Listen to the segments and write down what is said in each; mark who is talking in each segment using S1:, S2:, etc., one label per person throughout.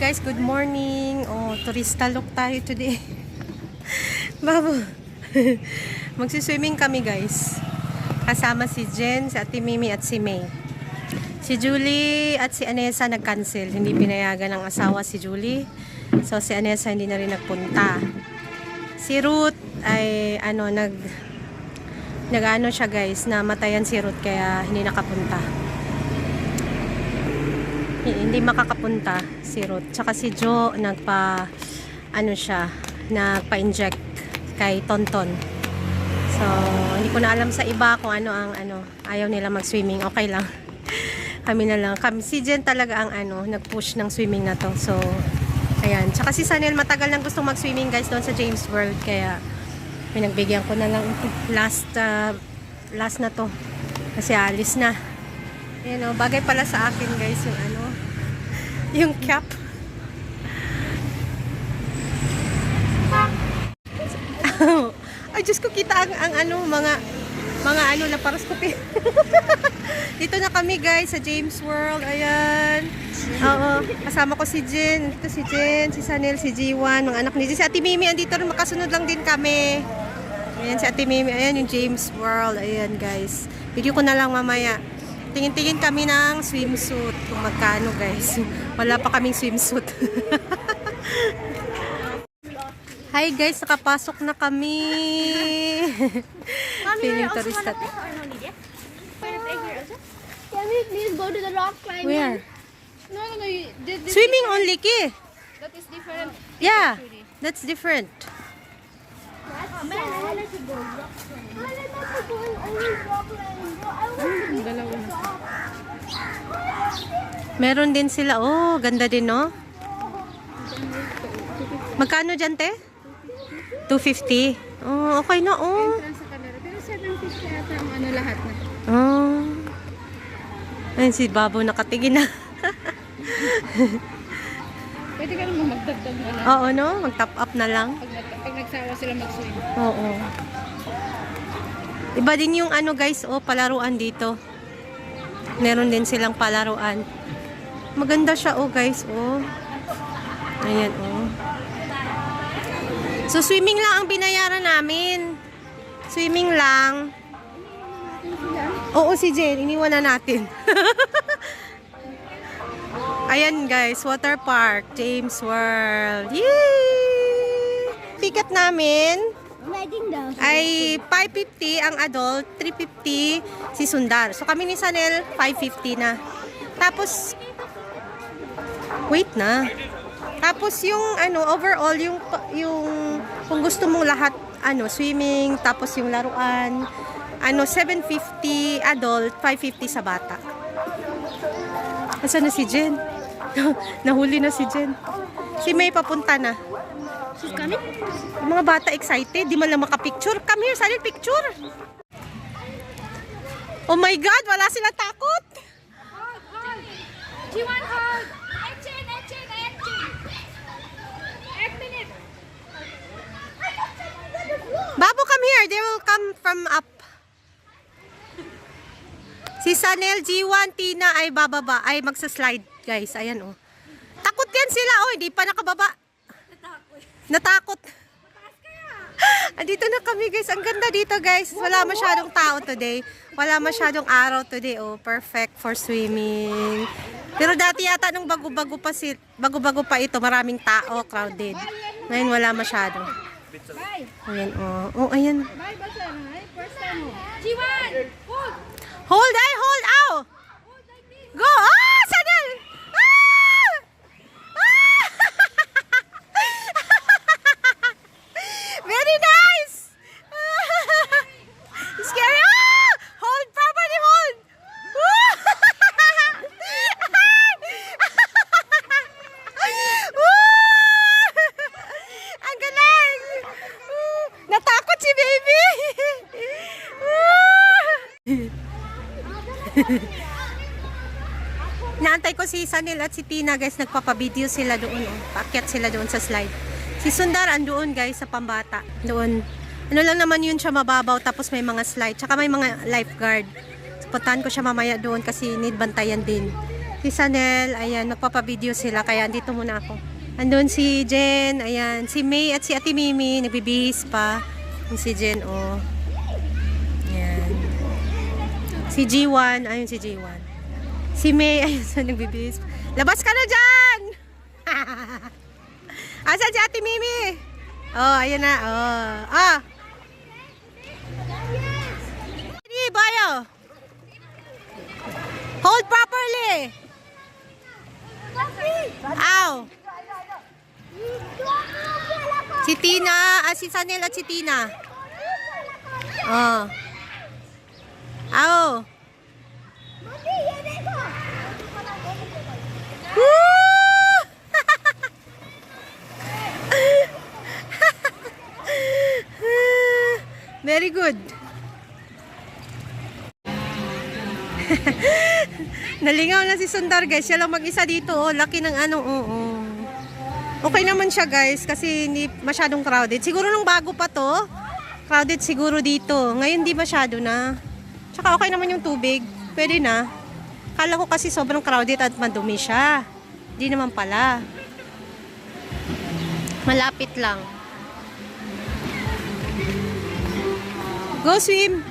S1: guys, good morning. Oh, turista look tayo today. Babo. Magsiswimming kami guys. Kasama si Jen, si Ate Mimi at si May. Si Julie at si Anessa nag-cancel. Hindi pinayagan ng asawa si Julie. So si Anessa hindi na rin nagpunta. Si Ruth ay nag-ano siya guys, namatayan si Ruth kaya hindi nakapunta. Hindi makakapunta si Ruth. Tsaka si Jo nagpa-inject kay Tonton. So, hindi ko na alam sa iba kung ayaw nila mag-swimming. Okay lang. Kami na lang. Si Jen talaga ang nag-push ng swimming na to. So, ayan. Tsaka si Sanel matagal nang gustong mag-swimming guys doon sa James World. Kaya, pinagbigyan ko na lang last na to. Kasi alis na. Ayan o, bagay pala sa akin guys yung cap. Ay, Diyos ko, kita ang mga laparoscopy. Dito na kami guys sa James World. Ayan. Oo, kasama ko si Jen. Ito si Jen, si Sanel, si G1, mga anak ni Jen. Si Ate Mimi andito rin, makasunod lang din kami. Ayan si Ate Mimi. Ayan yung James World. Ayan guys. Video ko na lang mamaya. Tingin-tingin kami ng swimsuit. Kung magkano guys. Wala pa kaming swimsuit. Hi guys, nakapasok na kami. Feeling turista.
S2: Can we please go to the rock climbing?
S1: Where?
S2: No.
S1: Swimming only, Ki.
S2: That is different.
S1: Yeah, that's different.
S2: I like to go rock climbing. I like to go rock climbing. I want to go.
S1: Meron din sila. Oh, ganda din, no? Magkano dyan, te? 250. Oh, okay na, oh.
S2: Sa kanila. Pero 750 ata ang lahat na.
S1: Oh. Ayun si Babo nakatingin na.
S2: Pwede ka naman magdagdag na lang.
S1: Oo, no? Mag-top up na lang.
S2: Pag nagsawa sila mag-swim.
S1: Oo. Iba din yung guys, palaruan dito. Meron din silang palaruan. Maganda siya, guys, Ayan, So, swimming lang ang binayaran namin. Swimming lang. Oo, si Jen, iniwan na natin. Ayan, guys, water park, James World. Yay! Ticket namin ay 550 ang adult, 350 si Sundar. So kami ni Sanel 550 na. Tapos wait na. Tapos yung overall yung kung gusto mong lahat swimming, tapos yung laruan 750 adult, 550 sa bata. Asan na si Jen? Nahuli na si Jen. Si May papunta na.
S2: She's coming?
S1: Yung mga bata excited, di man lang makapicture. Come here, Sanel, picture. Oh my God, wala silang takot.
S2: G1 hug! Action! 8 minutes!
S1: Babo, come here. They will come from up. Si Sanel, G1, Tina ay bababa. Ay magsa-slide, guys. Ayan, Takot yan sila, hindi pa nakababa. Natakot. Andito na kami, guys. Ang ganda dito, guys. Wala masyadong tao today. Wala masyadong araw today. Perfect for swimming. Pero dati yata nung bago-bago pa ito, maraming tao, crowded. Ngayon wala masyado.
S2: Bye!
S1: Ayan, ayan.
S2: Bye, basta na. First time mo. G1! Hold!
S1: Hold, hold, ow! Go! Ah! Sanel! Ah! Ah! Very nice! Scary! Ah! Hold, properly hold! Ang galing! Natakot si baby! Naantay ko si Sanel at si Tina, guys. Nagpapabideo sila doon. Paakyat sila doon sa slide. Si Sundar andoon, guys, sa pambata. Doon. Lang naman yun siya, mababaw. Tapos may mga slide. Tsaka may mga lifeguard. So, puntahan ko siya mamaya doon kasi need bantayan din. Si Sanel, ayan, magpapavideo sila. Kaya andito muna ako. Andun si Jen, ayan. Si May at si Ate Mimi, nagbibihis pa. Yung si Jen, oh. Ayan. Si G1, ayun si G1. Si May, ayun sa nagbibihis. Labas ka na dyan! Asan si Ate Mimi? Oh, ayan na, oh. Ah! Hindi, bayo! Hold properly! Ow! Si Tina, si Sanel at si Tina. Oh. Ow! Woo! Very good. Nalingaw na si Sundar, guys. Siya lang mag-isa dito. Oh. Laki ng ano. Oo. Okay naman siya, guys. Kasi hindi masyadong crowded. Siguro nung bago pa to, crowded siguro dito. Ngayon di masyado na. Tsaka okay naman yung tubig. Pwede na. Kala ko kasi sobrang crowded at madumi siya. Di naman pala. Malapit lang. Go swim!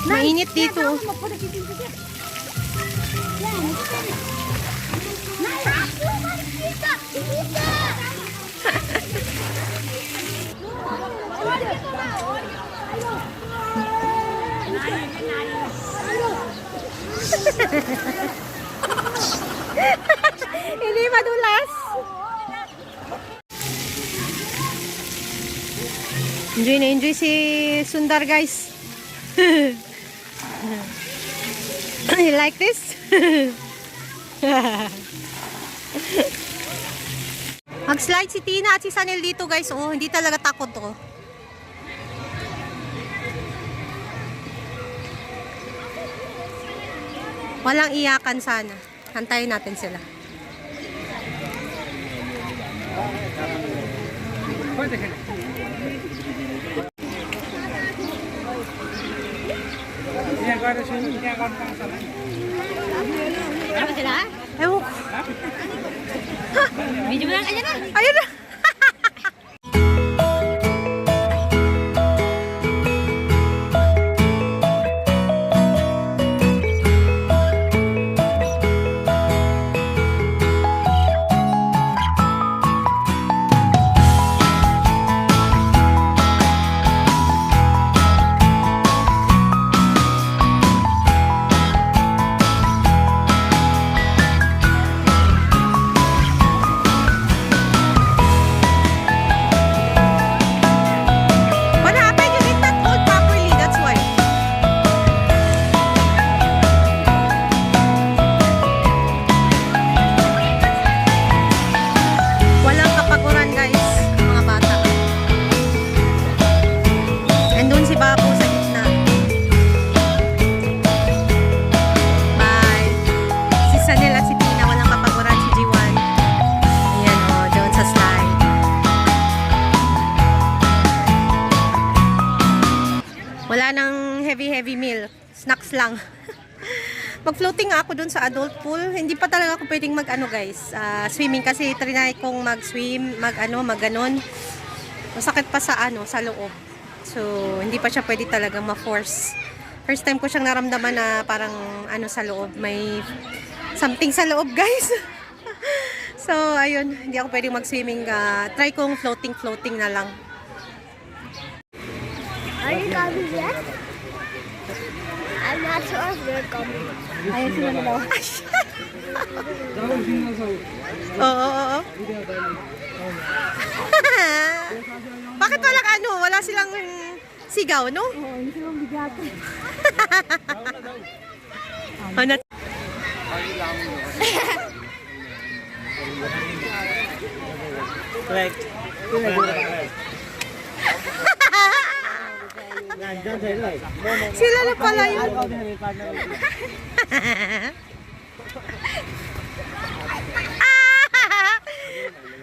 S1: Mainit dito. Hindi madulas. Enjoy na enjoy si Sundar, guys. You like this? Mag-slide si Tina at si Sanel dito, guys. Oh, hindi talaga takot to. Walang iyakan sana. Hantayin natin sila.
S2: Ano sila?
S1: Ewan ko.
S2: Video mo lang, ayan na.
S1: Ayun na. Wala nang heavy meal. Snacks lang. Mag-floating nga ako dun sa adult pool. Hindi pa talaga ako pwedeng mag-ano, guys. Swimming kasi trinay kong mag-swim, mag-ganon. Masakit pa sa sa loob. So, hindi pa siya pwede talaga ma-force. First time ko siyang naramdaman na parang sa loob. May something sa loob, guys. So, ayun. Hindi ako pwedeng mag-swimming. Try kong floating na lang.
S2: Are you coming yet? I'm not sure if you're coming. Ayun sila na daw.
S1: Oo. Bakit wala silang sigaw, no?
S2: Oo, hindi silang bigat.
S1: Ano? Sila na pala yun.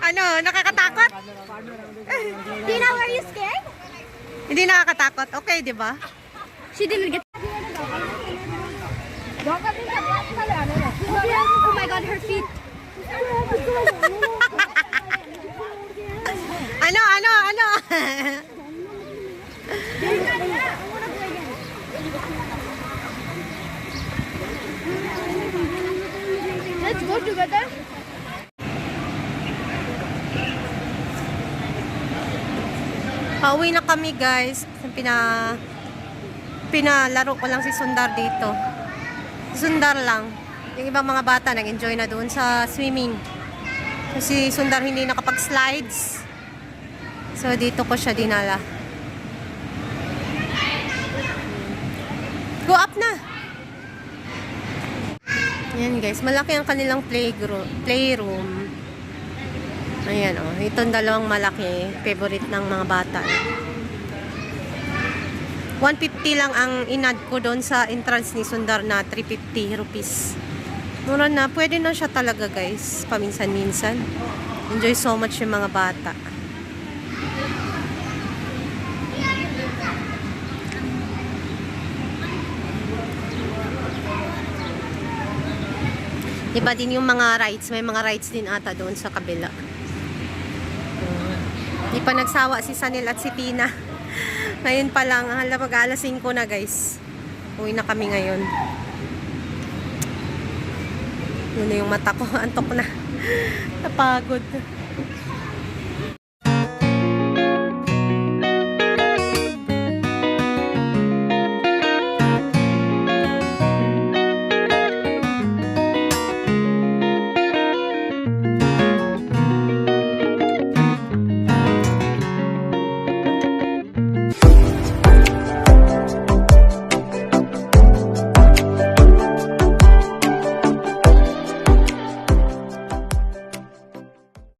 S2: Ano, nakakatakot? Tina, were you scared?
S1: Hindi nakakatakot. Okay, di ba?
S2: She didn't get. Oh my god, her feet.
S1: Ano?
S2: Let's go together.
S1: Pauwi na kami guys. Pinalaro ko lang si Sundar dito. Sundar lang. Yung ibang mga bata nag-enjoy na doon sa swimming. Kasi Sundar hindi nakapag-slides. So dito ko siya dinala. Go up na! Ayan guys, malaki ang kanilang playroom. Ayan o, itong dalawang malaki, favorite ng mga bata. 150 lang ang inad ko doon sa entrance ni Sundar na 350 rupees. Mura na, pwede na siya talaga guys, paminsan-minsan. Enjoy so much yung mga bata. Iba din yung mga rides. May mga rides din ata doon sa kabila. Di pa nagsawa si Sanel at si Tina. Ngayon pa lang. Mag-alas 5 na guys. Uwi na kami ngayon. Yun na yung mata ko. Antok na. Napagod.